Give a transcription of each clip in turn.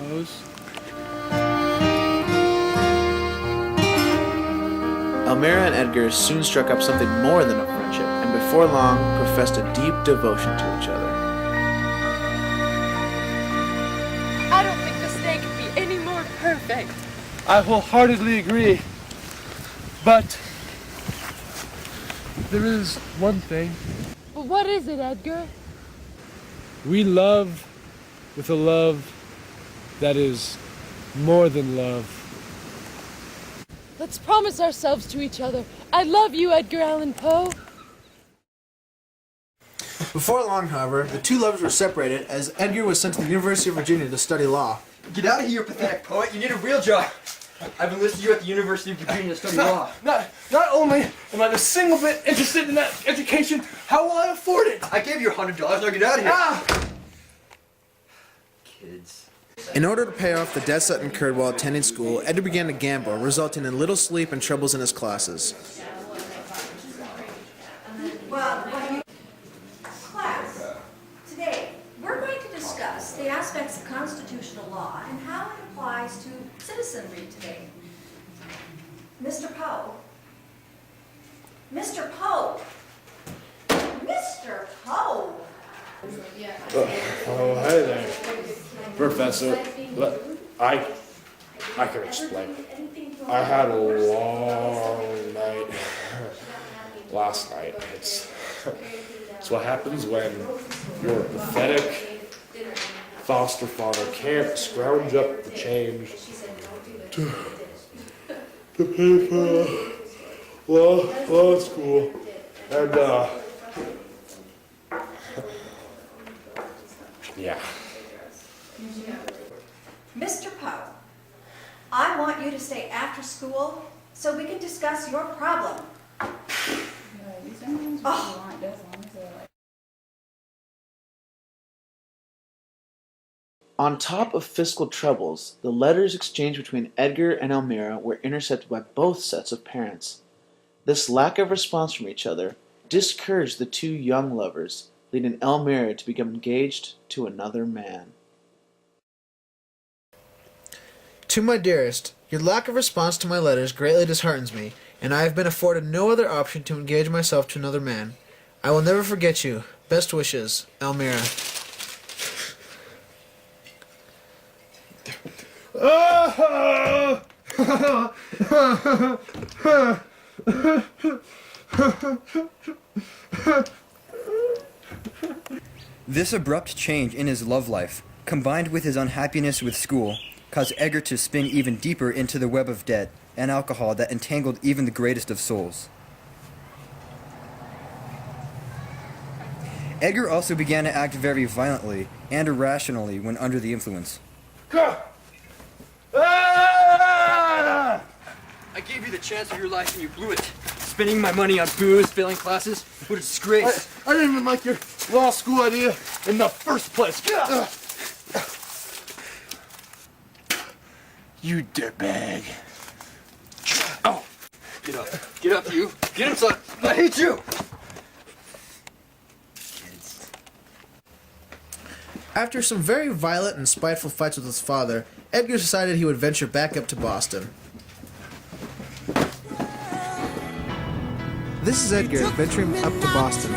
suppose. Elmira and Edgar soon struck up something more than a friendship, and before long professed a deep devotion to each other. I don't think this day could be any more perfect. I wholeheartedly agree. But there is one thing. But what is it, Edgar? We love with a love that is more than love. Let's promise ourselves to each other. I love you, Edgar Allan Poe. Before long, however, the two lovers were separated as Edgar was sent to the University of Virginia to study law. Get out of here, pathetic poet. You need a real job. I've enlisted you at the University of Virginia to study law. Not only am I the single bit interested in that education, how will I afford it? I gave you $100. Now get out of here. Ah! Kids. In order to pay off the debts that incurred while attending school, Edgar began to gamble, resulting in little sleep and troubles in his classes. Class, today we're going to discuss the aspects of constitutional law and how it applies to citizenry today. Mr. Poe. Mr. Poe. Mr. Poe. Oh, hey there, Professor. I can explain. I had a long night last night. It's what happens when your pathetic foster father can't scrounge up the change to pay for law school, and yeah. Mr. Poe, I want you to stay after school so we can discuss your problem. Oh. On top of fiscal troubles, the letters exchanged between Edgar and Elmira were intercepted by both sets of parents. This lack of response from each other discouraged the two young lovers, leading Elmira to become engaged to another man. To my dearest, your lack of response to my letters greatly disheartens me, and I have been afforded no other option to engage myself to another man. I will never forget you. Best wishes, Elmira. This abrupt change in his love life, combined with his unhappiness with school, caused Edgar to spin even deeper into the web of debt and alcohol that entangled even the greatest of souls. Edgar also began to act very violently and irrationally when under the influence. Ah! I gave you the chance of your life and you blew it. Spending my money on booze, failing classes, what a disgrace. I didn't even like your law school idea in the first place. You dirtbag. Oh, get up. Get up, you. Get inside. I hate you. Kids. After some very violent and spiteful fights with his father, Edgar decided he would venture back up to Boston. This is Edgar venturing up to Boston.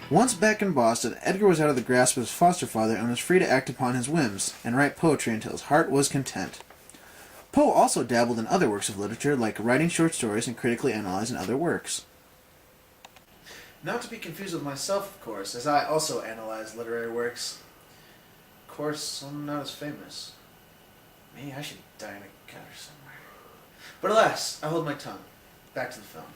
Once back in Boston, Edgar was out of the grasp of his foster father and was free to act upon his whims and write poetry until his heart was content. Poe also dabbled in other works of literature, like writing short stories and critically analyzing other works. Not to be confused with myself, of course, as I also analyze literary works. Of course, I'm not as famous. Me, I should die in a gutter somewhere. But alas, I hold my tongue. Back to the film.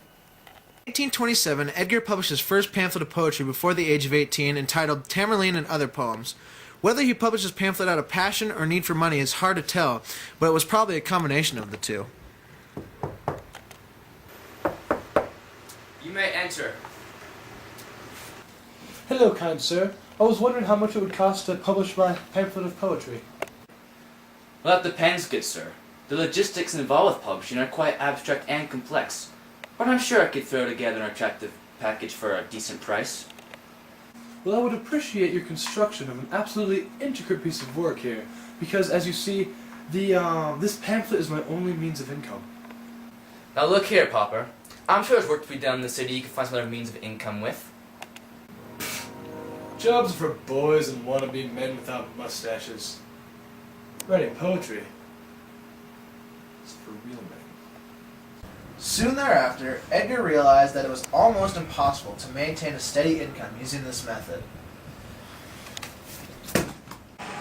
In 1827, Edgar published his first pamphlet of poetry before the age of 18, entitled Tamerlane and Other Poems. Whether he published his pamphlet out of passion or need for money is hard to tell, but it was probably a combination of the two. You may enter. Hello, kind sir. I was wondering how much it would cost to publish my pamphlet of poetry. Well, that depends, good sir. The logistics involved with publishing are quite abstract and complex, but I'm sure I could throw together an attractive package for a decent price. Well, I would appreciate your construction of an absolutely intricate piece of work here, because as you see, this pamphlet is my only means of income. Now look here, Popper. I'm sure there's work to be done in the city you can find some other means of income with. Jobs for boys and wannabe men without mustaches. Writing poetry. It's for real men. Soon thereafter, Edgar realized that it was almost impossible to maintain a steady income using this method.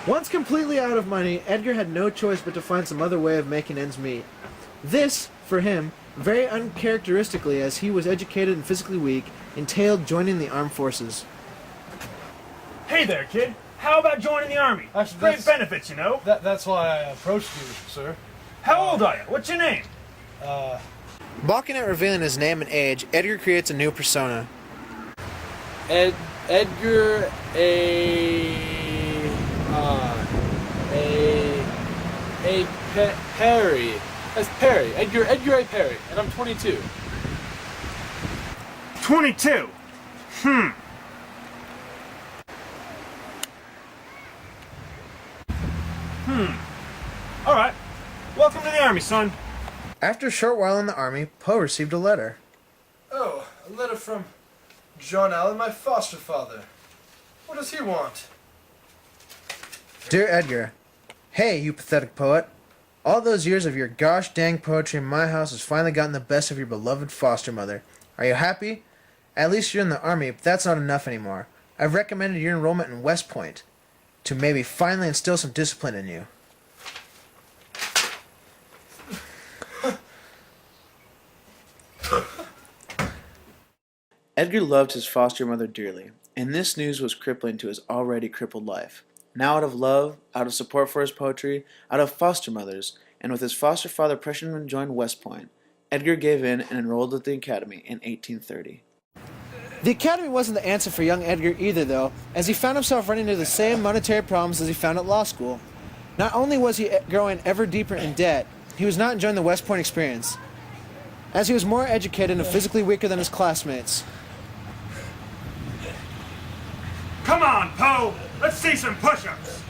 Once completely out of money, Edgar had no choice but to find some other way of making ends meet. This, for him, very uncharacteristically as he was educated and physically weak, entailed joining the armed forces. Hey there, kid. How about joining the army? Actually, Great benefits, you know. That's why I approached you, sir. How old are you? What's your name? Balking at revealing his name and age, Edgar creates a new persona. Edgar Perry. That's Perry. Edgar A. Perry, and I'm 22. 22. All right. Welcome to the army, son. After a short while in the army, Poe received a letter. Oh, a letter from John Allan, my foster father. What does he want? Dear Edgar, hey, you pathetic poet. All those years of your gosh dang poetry in my house has finally gotten the best of your beloved foster mother. Are you happy? At least you're in the army, but that's not enough anymore. I've recommended your enrollment in West Point to maybe finally instill some discipline in you. Edgar loved his foster mother dearly, and this news was crippling to his already crippled life. Now out of love, out of support for his poetry, out of foster mothers, and with his foster father pressuring him to join West Point, Edgar gave in and enrolled at the academy in 1830. The academy wasn't the answer for young Edgar either, though, as he found himself running into the same monetary problems as he found at law school. Not only was he growing ever deeper in debt, he was not enjoying the West Point experience, as he was more educated and physically weaker than his classmates. Come on, Poe. Let's see some push-ups.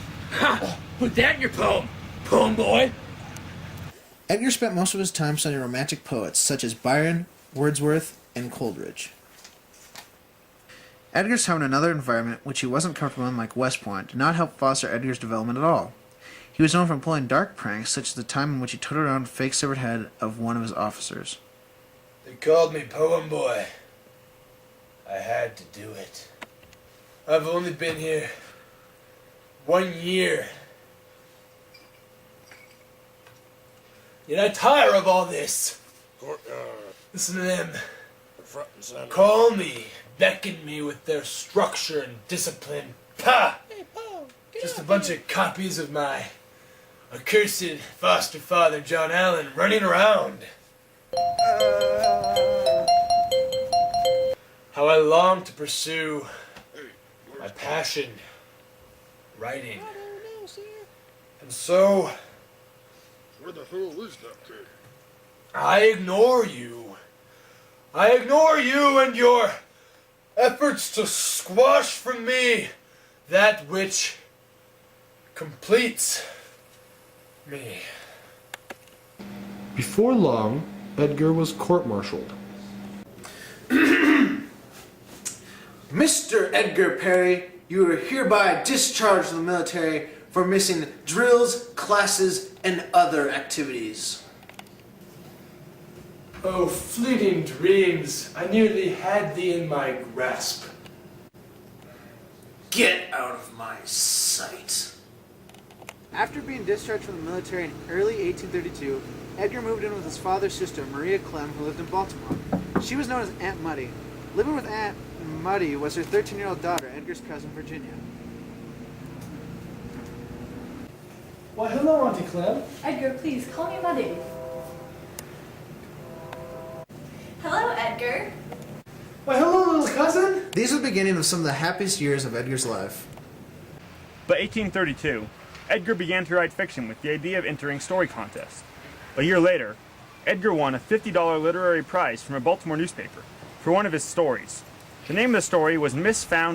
Put that in your poem, boy. Edgar spent most of his time studying romantic poets such as Byron, Wordsworth, and Coleridge. Edgar's time in another environment which he wasn't comfortable in, like West Point, did not help foster Edgar's development at all. He was known for pulling dark pranks, such as the time in which he tooted around the fake severed head of one of his officers. They called me Poem Boy. I had to do it. I've only been here 1 year. Yet I tire of all this. Listen to them. Call me, beckon me with their structure and discipline. Pah! Just a bunch of copies of my accursed foster father, John Allan, running around. How I long to pursue my passion, writing. And so, Where the hell is that kid? I ignore you. I ignore you and your efforts to squash from me that which completes me. Before long, Edgar was court-martialed. Mr. Edgar Perry, you are hereby discharged from the military for missing drills, classes, and other activities. Oh, fleeting dreams, I nearly had thee in my grasp. Get out of my sight. After being discharged from the military in early 1832, Edgar moved in with his father's sister, Maria Clem, who lived in Baltimore. She was known as Aunt Muddy. Living with Aunt Muddy was her 13-year-old daughter, Edgar's cousin, Virginia. Why, hello, Auntie Clem. Edgar, please, call me Muddy. Hello, Edgar. Why, hello, little cousin. These are the beginning of some of the happiest years of Edgar's life. By 1832, Edgar began to write fiction with the idea of entering story contests. A year later, Edgar won a $50 literary prize from a Baltimore newspaper for one of his stories. The name of the story was Misfound